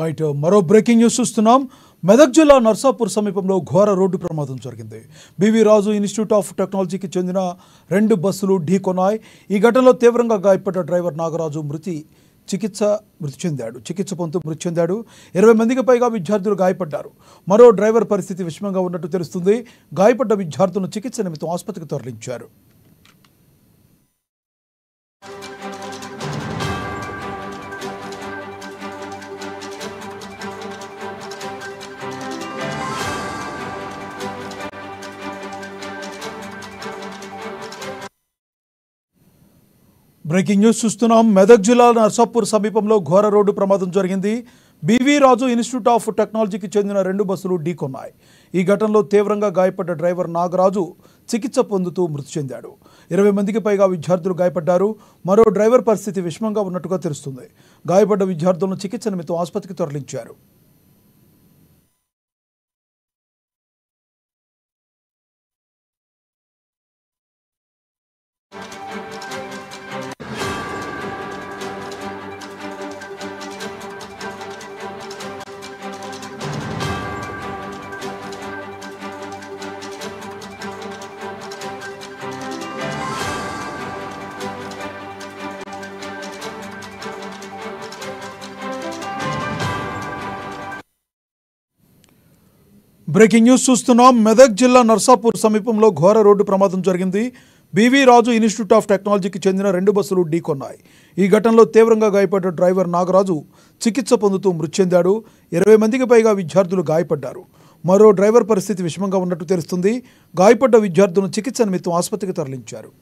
Right మరో breaking news చూస్తున్నాం. మెదక్ జిల్లా నర్సాపూర్ సమీపంలో ఘోర రోడ్డు ప్రమాదం జరిగింది. బివి రాజు ఇన్స్టిట్యూట్ ఆఫ్ టెక్నాలజీకి చెందిన 2 బస్సులు ఢీకొన్నాయి. ఈ ఘటనలో తీవ్రంగా గాయపడ్డ డ్రైవర్ నాగరాజు మృతి పొందుతూ మృతి చెందాడు. 20 మందికి పైగా విద్యార్థులు గాయపడ్డారు. మరో డ్రైవర్ పరిస్థితి విషమంగా ఉన్నట్టు తెలుస్తుంది. గాయపడ్డ విద్యార్థులను చికిత్స నిమిత్తం ఆసుపత్రికి తరలించారు. బ్రేకింగ్ న్యూస్ చూస్తున్నాం. మెదక్ జిల్లా నర్సాపూర్ సమీపంలో ఘోర రోడ్డు ప్రమాదం జరిగింది. బివి రాజు ఇన్స్టిట్యూట్ ఆఫ్ టెక్నాలజీకి చెందిన 2 బస్సులు ఢీకొన్నాయి. ఈ ఘటనలో తీవ్రంగా గాయపడ్డ డ్రైవర్ నాగరాజు చికిత్స పొందుతూ మృతి చెందాడు. 20 మందికి పైగా విద్యార్థులు గాయపడ్డారు. మరో డ్రైవర్ పరిస్థితి విషమంగా ఉన్నట్టుగా తెలుస్తుంది. గాయపడ్డ విద్యార్థులను చికిత్స నిమిత్తం ఆసుపత్రికి తరలించారు. బ్రేకింగ్ న్యూస్ చూస్తున్నాం. మెదక్ జిల్లా నర్సాపూర్ సమీపంలో ఘోర రోడ్డు ప్రమాదం జరిగింది. బివి రాజు ఇన్స్టిట్యూట్ ఆఫ్ టెక్నాలజీకి చెందిన 2 బస్సులు ఢీకొన్నాయి. ఈ ఘటనలో తీవ్రంగా గాయపడ్డ డ్రైవర్ నాగరాజు చికిత్స పొందుతూ మృతి చెందాడు. 20 మందికి పైగా విద్యార్థులు గాయపడ్డారు. మరో డ్రైవర్ పరిస్థితి విషమంగా ఉన్నట్టు తెలుస్తుంది. గాయపడ్డ విద్యార్థులను చికిత్స నిమిత్తం ఆసుపత్రికి తరలించారు.